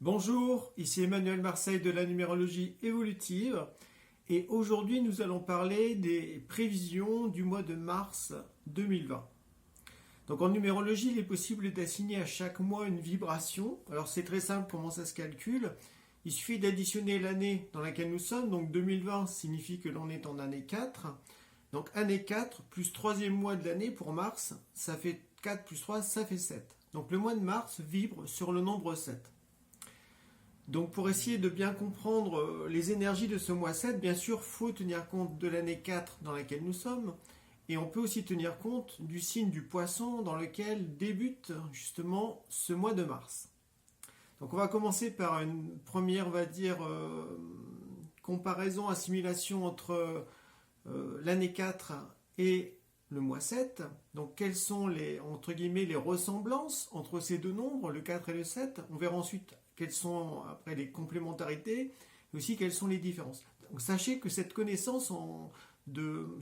Bonjour, ici Emmanuel Marseille de la numérologie évolutive et aujourd'hui nous allons parler des prévisions du mois de mars 2020. Donc en numérologie, il est possible d'assigner à chaque mois une vibration. Alors c'est très simple comment ça se calcule. Il suffit d'additionner l'année dans laquelle nous sommes, donc 2020 signifie que l'on est en année 4. Donc année 4 plus troisième mois de l'année pour mars, ça fait 4 plus 3, ça fait 7. Donc le mois de mars vibre sur le nombre 7. Donc pour essayer de bien comprendre les énergies de ce mois 7, bien sûr, il faut tenir compte de l'année 4 dans laquelle nous sommes. Et on peut aussi tenir compte du signe du poisson dans lequel débute justement ce mois de mars. Donc on va commencer par une première, on va dire, comparaison, assimilation entre l'année 4 et le mois 7. Donc quelles sont les, entre guillemets, les ressemblances entre ces deux nombres, le 4 et le 7. On verra ensuite quelles sont après les complémentarités et aussi quelles sont les différences. Donc sachez que cette connaissance de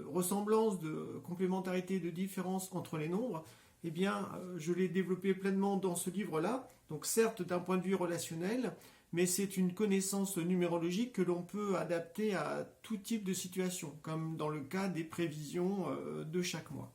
ressemblance, de complémentarité, de différence entre les nombres, eh bien je l'ai développé pleinement dans ce livre-là. Donc certes d'un point de vue relationnel, mais c'est une connaissance numérologique que l'on peut adapter à tout type de situation, comme dans le cas des prévisions de chaque mois.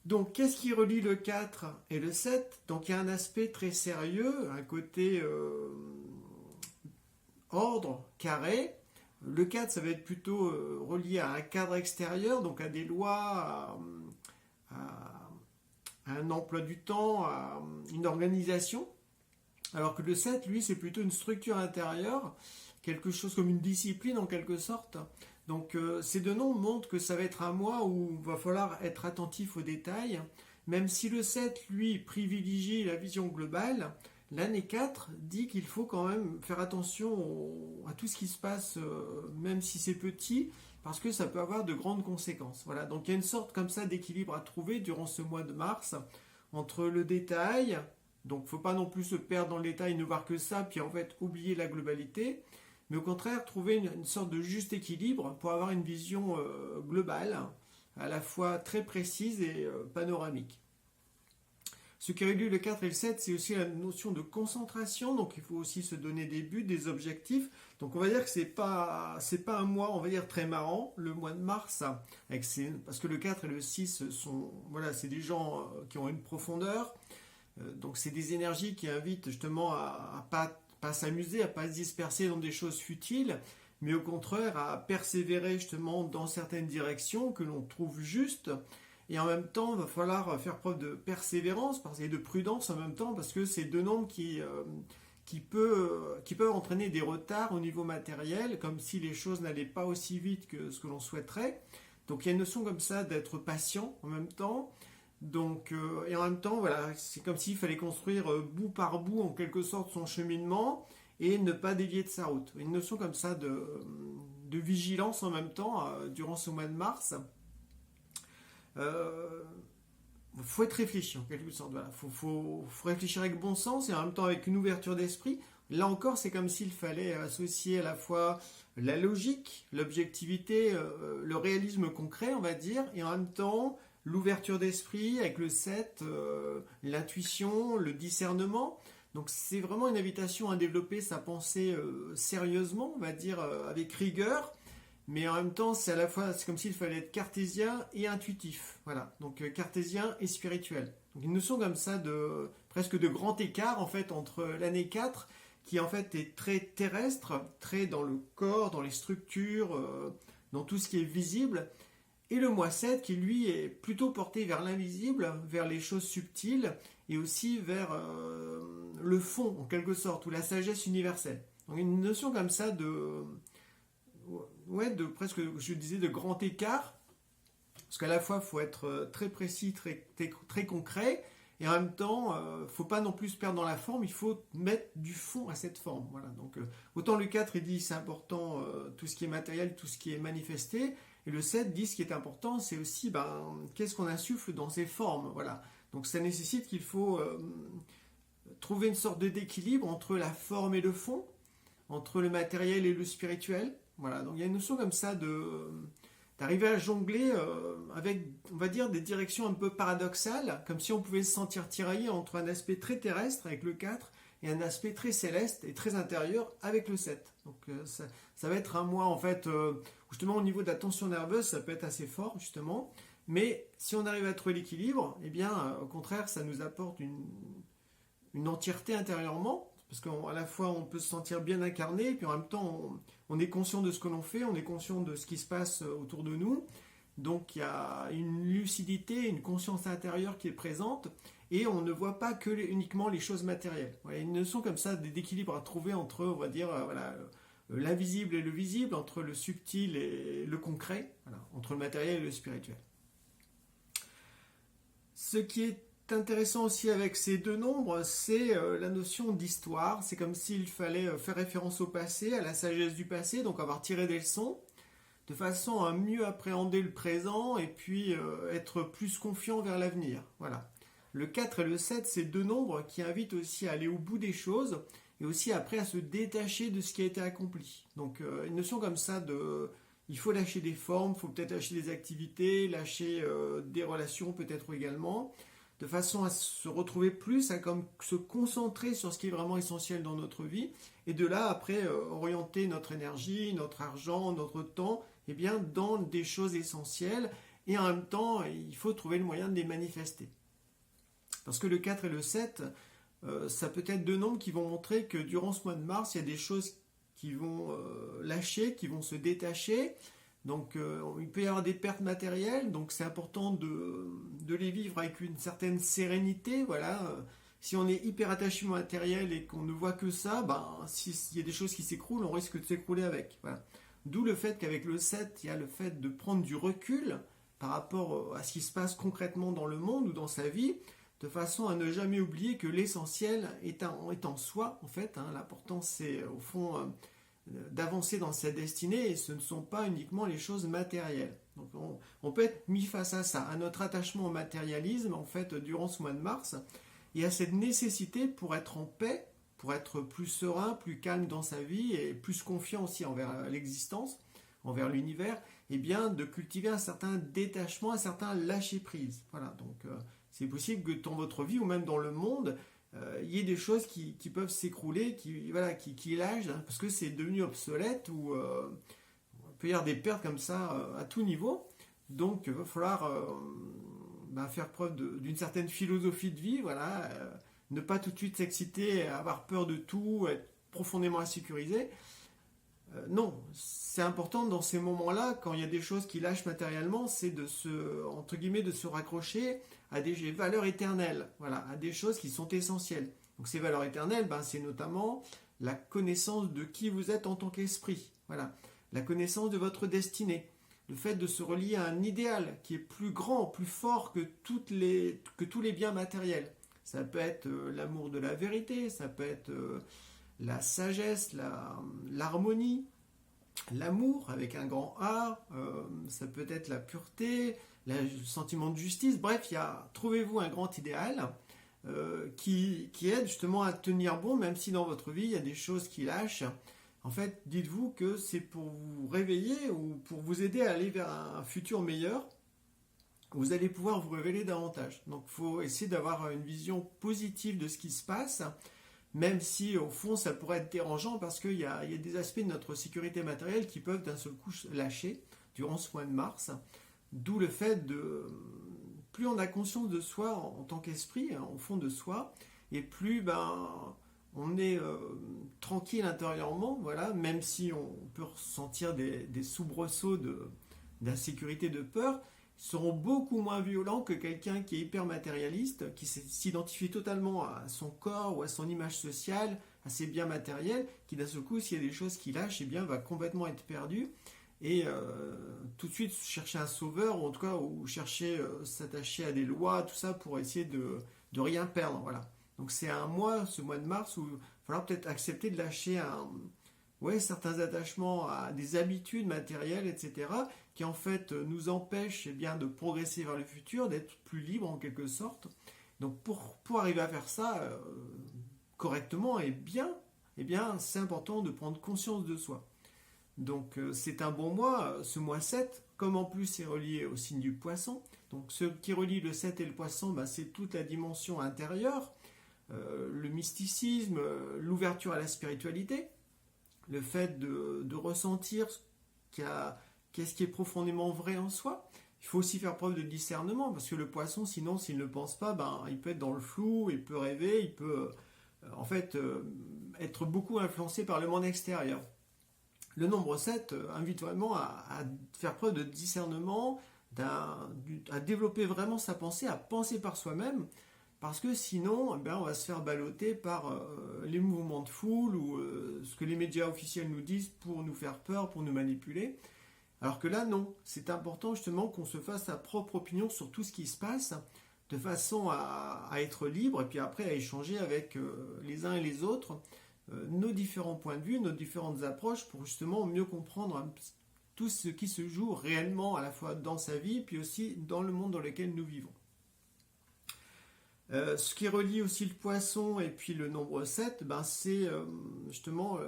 Donc, qu'est-ce qui relie le 4 et le 7? Donc, il y a un aspect très sérieux, un côté ordre, carré. Le 4, ça va être plutôt relié à un cadre extérieur, donc à des lois, à un emploi du temps, à une organisation. Alors que le 7, lui, c'est plutôt une structure intérieure, quelque chose comme une discipline en quelque sorte. Donc ces deux noms montrent que ça va être un mois où il va falloir être attentif aux détails. Même si le 7, lui, privilégie la vision globale, l'année 4 dit qu'il faut quand même faire attention à tout ce qui se passe, même si c'est petit, parce que ça peut avoir de grandes conséquences. Voilà, donc il y a une sorte comme ça d'équilibre à trouver durant ce mois de mars, entre le détail, donc il ne faut pas non plus se perdre dans le détail, ne voir que ça, puis en fait oublier la globalité, mais au contraire trouver une sorte de juste équilibre pour avoir une vision globale, à la fois très précise et panoramique. Ce qui réduit le 4 et le 7, c'est aussi la notion de concentration, donc il faut aussi se donner des buts, des objectifs. Donc on va dire que c'est pas un mois, on va dire très marrant, le mois de mars, parce que le 4 et le 6 sont, voilà, c'est des gens qui ont une profondeur, donc c'est des énergies qui invitent justement à pas s'amuser, à pas se disperser dans des choses futiles, mais au contraire à persévérer justement dans certaines directions que l'on trouve justes. Et en même temps, il va falloir faire preuve de persévérance et de prudence en même temps, parce que c'est deux nombres qui peuvent entraîner des retards au niveau matériel, comme si les choses n'allaient pas aussi vite que ce que l'on souhaiterait. Donc il y a une notion comme ça d'être patient en même temps. Donc, et en même temps, voilà, c'est comme s'il fallait construire bout par bout en quelque sorte son cheminement et ne pas dévier de sa route. Une notion comme ça de vigilance en même temps durant ce mois de mars. Faut être réfléchi en quelque sorte. Voilà. Faut réfléchir avec bon sens et en même temps avec une ouverture d'esprit. Là encore, c'est comme s'il fallait associer à la fois la logique, l'objectivité, le réalisme concret, on va dire, et en même temps l'ouverture d'esprit avec le 7, l'intuition, le discernement. Donc c'est vraiment une invitation à développer sa pensée sérieusement, on va dire avec rigueur, mais en même temps c'est à la fois, c'est comme s'il fallait être cartésien et intuitif. Voilà, donc cartésien et spirituel. Donc une notion comme ça de presque de grand écart en fait entre l'année 4 qui en fait est très terrestre, très dans le corps, dans les structures, dans tout ce qui est visible, et le mois 7 qui lui est plutôt porté vers l'invisible, vers les choses subtiles et aussi vers le fond en quelque sorte, ou la sagesse universelle. Donc une notion comme ça de presque, je disais, de grand écart, parce qu'à la fois il faut être très précis, très concret, et en même temps il ne faut pas non plus se perdre dans la forme, il faut mettre du fond à cette forme. Voilà. Donc autant le 4 il dit c'est important tout ce qui est matériel, tout ce qui est manifesté, et le 7 dit ce qui est important, c'est aussi qu'est-ce qu'on insuffle dans ces formes. Voilà. Donc ça nécessite qu'il faut trouver une sorte d'équilibre entre la forme et le fond, entre le matériel et le spirituel. Voilà. Donc il y a une notion comme ça d'arriver à jongler avec, on va dire, des directions un peu paradoxales, comme si on pouvait se sentir tiraillé entre un aspect très terrestre avec le 4 et un aspect très céleste et très intérieur avec le 7. Donc ça va être un mois en fait, justement au niveau de la tension nerveuse, ça peut être assez fort justement. Mais si on arrive à trouver l'équilibre, eh bien au contraire, ça nous apporte une entièreté intérieurement. Parce qu'à la fois on peut se sentir bien incarné, et puis en même temps on est conscient de ce que l'on fait, on est conscient de ce qui se passe autour de nous. Donc il y a une lucidité, une conscience intérieure qui est présente, et on ne voit pas que uniquement les choses matérielles. Voilà, une notion comme ça d'équilibre à trouver entre, on va dire, l'invisible et le visible, entre le subtil et le concret, voilà, entre le matériel et le spirituel. Ce qui est intéressant aussi avec ces deux nombres, c'est la notion d'histoire. C'est comme s'il fallait faire référence au passé, à la sagesse du passé, donc avoir tiré des leçons, de façon à mieux appréhender le présent et puis être plus confiant vers l'avenir. Voilà. Le 4 et le 7, c'est deux nombres qui invitent aussi à aller au bout des choses et aussi après à se détacher de ce qui a été accompli. Donc une notion comme ça de... Il faut lâcher des formes, il faut peut-être lâcher des activités, lâcher des relations peut-être également, de façon à se retrouver plus, à comme se concentrer sur ce qui est vraiment essentiel dans notre vie, et de là après orienter notre énergie, notre argent, notre temps, eh bien, dans des choses essentielles, et en même temps il faut trouver le moyen de les manifester. Parce que le 4 et le 7, ça peut être deux nombres qui vont montrer que durant ce mois de mars, il y a des choses qui vont lâcher, qui vont se détacher. Donc il peut y avoir des pertes matérielles, donc c'est important de les vivre avec une certaine sérénité. Voilà. Si on est hyper attaché au matériel et qu'on ne voit que ça, s'il y a des choses qui s'écroulent, on risque de s'écrouler avec. Voilà. D'où le fait qu'avec le 7, il y a le fait de prendre du recul par rapport à ce qui se passe concrètement dans le monde ou dans sa vie, de façon à ne jamais oublier que l'essentiel est en soi, en fait. L'important, c'est au fond d'avancer dans sa destinée, et ce ne sont pas uniquement les choses matérielles. Donc on peut être mis face à ça, à notre attachement au matérialisme, en fait, durant ce mois de mars, et à cette nécessité pour être en paix, pour être plus serein, plus calme dans sa vie, et plus confiant aussi envers l'existence, envers l'univers, et bien de cultiver un certain détachement, un certain lâcher-prise. Voilà, donc c'est possible que dans votre vie, ou même dans le monde, il y ait des choses qui peuvent s'écrouler, qui lâchent, parce que c'est devenu obsolète, ou il peut y avoir des pertes comme ça à tout niveau. Donc il va falloir faire preuve d'une certaine philosophie de vie, voilà, ne pas tout de suite s'exciter, avoir peur de tout, être profondément insécurisé. Non, c'est important dans ces moments-là, quand il y a des choses qui lâchent matériellement, c'est de se raccrocher à des valeurs éternelles, voilà, à des choses qui sont essentielles. Donc ces valeurs éternelles, c'est notamment la connaissance de qui vous êtes en tant qu'esprit, voilà, la connaissance de votre destinée, le fait de se relier à un idéal qui est plus grand, plus fort que tous les biens matériels. Ça peut être l'amour de la vérité, ça peut être la sagesse, l'harmonie, l'amour avec un grand A, ça peut être la pureté, le sentiment de justice. Bref, trouvez-vous un grand idéal qui aide justement à tenir bon, même si dans votre vie il y a des choses qui lâchent. En fait, dites-vous que c'est pour vous réveiller ou pour vous aider à aller vers un futur meilleur. Vous allez pouvoir vous révéler davantage. Donc il faut essayer d'avoir une vision positive de ce qui se passe, même si au fond ça pourrait être dérangeant, parce qu'il y a des aspects de notre sécurité matérielle qui peuvent d'un seul coup lâcher durant ce mois de mars. D'où le fait de... Plus on a conscience de soi en tant qu'esprit, au fond de soi, et plus on est tranquille intérieurement, voilà, même si on peut ressentir des soubresauts d'insécurité, de peur, seront beaucoup moins violents que quelqu'un qui est hyper matérialiste, qui s'identifie totalement à son corps ou à son image sociale, à ses biens matériels, qui d'un seul coup, s'il y a des choses qui lâchent, va complètement être perdu, et tout de suite chercher un sauveur, ou en tout cas ou chercher s'attacher à des lois, tout ça, pour essayer de rien perdre. Voilà. Donc c'est un mois, ce mois de mars, où il va falloir peut-être accepter de lâcher certains attachements à des habitudes matérielles, etc., qui en fait nous empêchent de progresser vers le futur, d'être plus libre en quelque sorte. Donc pour arriver à faire ça correctement et bien, c'est important de prendre conscience de soi. Donc c'est un bon mois, ce mois 7, comme en plus c'est relié au signe du poisson. Donc ce qui relie le 7 et le poisson, c'est toute la dimension intérieure, le mysticisme, l'ouverture à la spiritualité, le fait de ressentir qu'est-ce qui est profondément vrai en soi. Il faut aussi faire preuve de discernement, parce que le poisson, sinon, s'il ne pense pas, il peut être dans le flou, il peut rêver, il peut être beaucoup influencé par le monde extérieur. Le nombre 7 invite vraiment à faire preuve de discernement, à développer vraiment sa pensée, à penser par soi-même, parce que sinon, on va se faire balloter par les mouvements de foule ou ce que les médias officiels nous disent pour nous faire peur, pour nous manipuler. Alors que là, non. C'est important justement qu'on se fasse sa propre opinion sur tout ce qui se passe, de façon à être libre, et puis après à échanger avec les uns et les autres nos différents points de vue, nos différentes approches, pour justement mieux comprendre tout ce qui se joue réellement à la fois dans sa vie, puis aussi dans le monde dans lequel nous vivons. Ce qui relie aussi le poisson et puis le nombre 7, c'est justement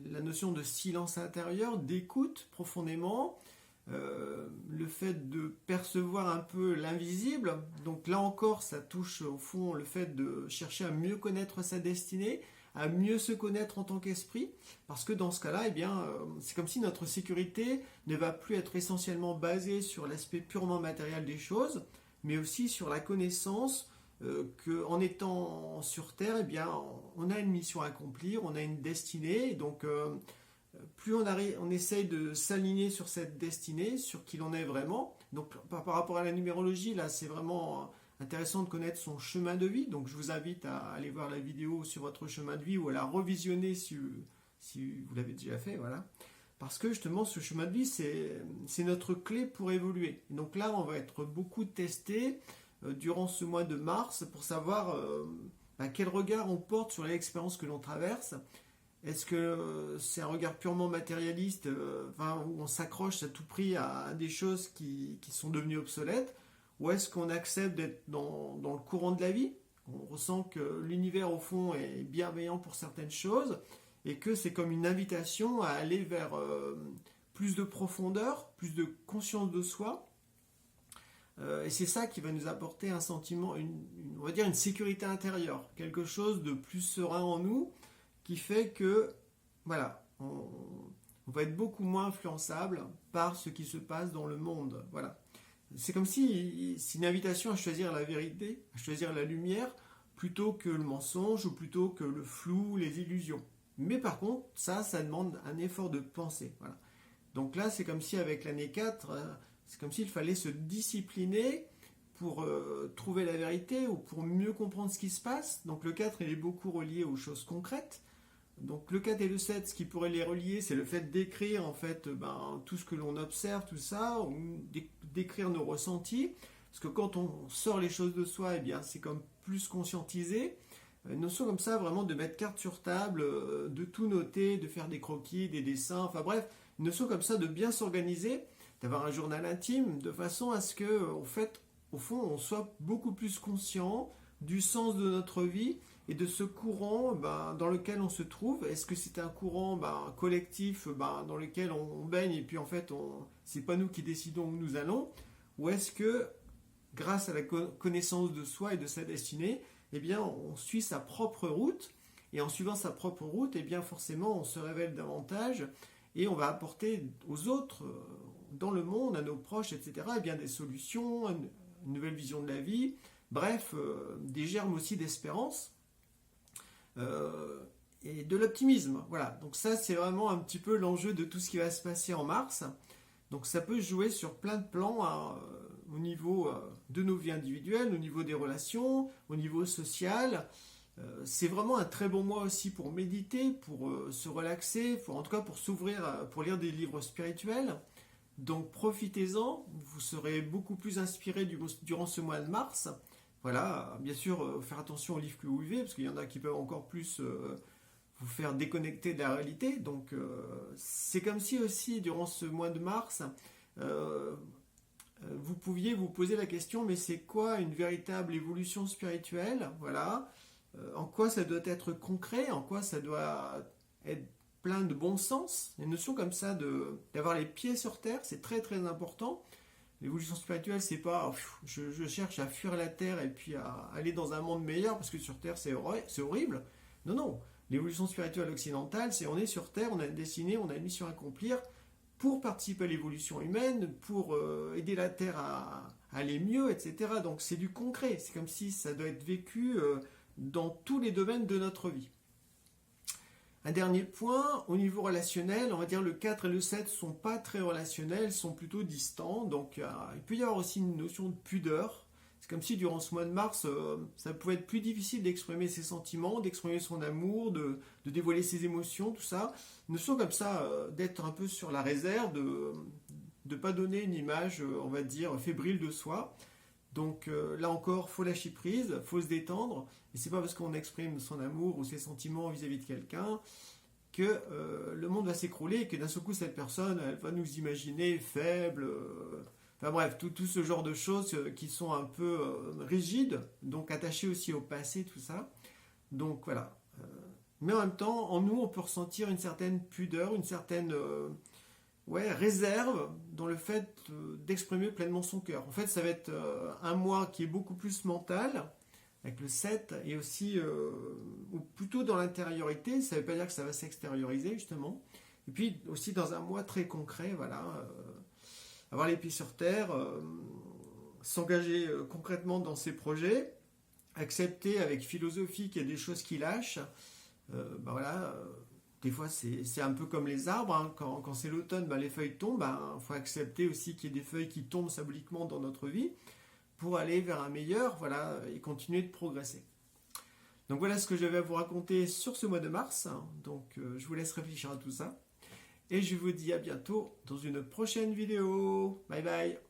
la notion de silence intérieur, d'écoute profondément, le fait de percevoir un peu l'invisible. Donc là encore, ça touche au fond le fait de chercher à mieux connaître sa destinée, à mieux se connaître en tant qu'esprit, parce que dans ce cas-là, c'est comme si notre sécurité ne va plus être essentiellement basée sur l'aspect purement matériel des choses, mais aussi sur la connaissance qu'en étant sur Terre, on a une mission à accomplir, on a une destinée, et donc plus on essaye de s'aligner sur cette destinée, sur qui l'on est vraiment. Donc par rapport à la numérologie, là c'est vraiment intéressant de connaître son chemin de vie, donc je vous invite à aller voir la vidéo sur votre chemin de vie ou à la revisionner si vous l'avez déjà fait, voilà. Parce que justement ce chemin de vie c'est notre clé pour évoluer. Et donc là on va être beaucoup testé durant ce mois de mars pour savoir quel regard on porte sur l'expérience que l'on traverse. Est-ce que c'est un regard purement matérialiste, où on s'accroche à tout prix à des choses qui sont devenues obsolètes, ou est-ce qu'on accepte d'être dans le courant de la vie? On ressent que l'univers au fond est bienveillant pour certaines choses et que c'est comme une invitation à aller vers plus de profondeur, plus de conscience de soi. Et c'est ça qui va nous apporter un sentiment, on va dire une sécurité intérieure, quelque chose de plus serein en nous, qui fait que, voilà, on va être beaucoup moins influençable par ce qui se passe dans le monde. Voilà. C'est comme si c'est une invitation à choisir la vérité, à choisir la lumière, plutôt que le mensonge ou plutôt que le flou, les illusions. Mais par contre, ça demande un effort de pensée. Voilà. Donc là, c'est comme si avec l'année 4, c'est comme s'il fallait se discipliner pour trouver la vérité ou pour mieux comprendre ce qui se passe. Donc le 4, il est beaucoup relié aux choses concrètes. Donc le 4 et le 7, ce qui pourrait les relier, c'est le fait d'écrire en fait tout ce que l'on observe, tout ça, ou d'écrire nos ressentis. Parce que quand on sort les choses de soi, c'est comme plus conscientisé. Une notion comme ça, vraiment de mettre carte sur table, de tout noter, de faire des croquis, des dessins, enfin bref, une notion comme ça de bien s'organiser, d'avoir un journal intime, de façon à ce que, en fait, au fond, on soit beaucoup plus conscient du sens de notre vie et de ce courant dans lequel on se trouve. Est-ce que c'est un courant collectif dans lequel on baigne et puis en fait c'est pas nous qui décidons où nous allons, ou est-ce que grâce à la connaissance de soi et de sa destinée, on suit sa propre route, et en suivant sa propre route, forcément on se révèle davantage et on va apporter aux autres, dans le monde, à nos proches, etc., des solutions, une nouvelle vision de la vie, bref, des germes aussi d'espérance et de l'optimisme. Voilà, donc ça c'est vraiment un petit peu l'enjeu de tout ce qui va se passer en mars. Donc ça peut jouer sur plein de plans, au niveau de nos vies individuelles, au niveau des relations, au niveau social. C'est vraiment un très bon mois aussi pour méditer, pour se relaxer, en tout cas pour s'ouvrir, pour lire des livres spirituels. Donc profitez-en, vous serez beaucoup plus inspiré durant ce mois de mars. Voilà, bien sûr, faire attention aux livres que vous vivez, parce qu'il y en a qui peuvent encore plus vous faire déconnecter de la réalité. Donc c'est comme si aussi, durant ce mois de mars, vous pouviez vous poser la question, mais c'est quoi une véritable évolution spirituelle? Voilà. En quoi ça doit être concret? En quoi ça doit être plein de bon sens? Une notion comme ça d'avoir les pieds sur terre, c'est très très important. L'évolution spirituelle, c'est pas je cherche à fuir la Terre et puis à aller dans un monde meilleur parce que sur Terre c'est horrible. Non, non. L'évolution spirituelle occidentale, c'est on est sur Terre, on a une destinée, on a une mission à accomplir pour participer à l'évolution humaine, pour aider la Terre à aller mieux, etc. Donc c'est du concret. C'est comme si ça doit être vécu dans tous les domaines de notre vie. Un dernier point, au niveau relationnel, on va dire le 4 et le 7 ne sont pas très relationnels, sont plutôt distants. Donc il peut y avoir aussi une notion de pudeur. C'est comme si durant ce mois de mars, ça pouvait être plus difficile d'exprimer ses sentiments, d'exprimer son amour, de dévoiler ses émotions, tout ça. Une notion comme ça, d'être un peu sur la réserve, de ne pas donner une image, on va dire, fébrile de soi. Donc là encore, faut lâcher prise, faut se détendre. Et c'est pas parce qu'on exprime son amour ou ses sentiments vis-à-vis de quelqu'un que le monde va s'écrouler et que d'un seul coup cette personne elle va nous imaginer faible. Enfin bref, tout ce genre de choses qui sont un peu rigides, donc attachées aussi au passé, tout ça. Donc voilà. Mais en même temps, en nous, on peut ressentir une certaine pudeur, une certaine réserve dans le fait d'exprimer pleinement son cœur. En fait, ça va être un mois qui est beaucoup plus mental, avec le 7, et aussi, ou plutôt dans l'intériorité, ça ne veut pas dire que ça va s'extérioriser, justement. Et puis aussi dans un mois très concret, voilà, avoir les pieds sur terre, s'engager concrètement dans ses projets, accepter avec philosophie qu'il y a des choses qui lâchent, voilà. Des fois, c'est un peu comme les arbres. Hein. Quand c'est l'automne, les feuilles tombent. Il faut accepter aussi qu'il y ait des feuilles qui tombent symboliquement dans notre vie pour aller vers un meilleur, voilà, et continuer de progresser. Donc voilà ce que j'avais à vous raconter sur ce mois de mars. Donc je vous laisse réfléchir à tout ça. Et je vous dis à bientôt dans une prochaine vidéo. Bye bye.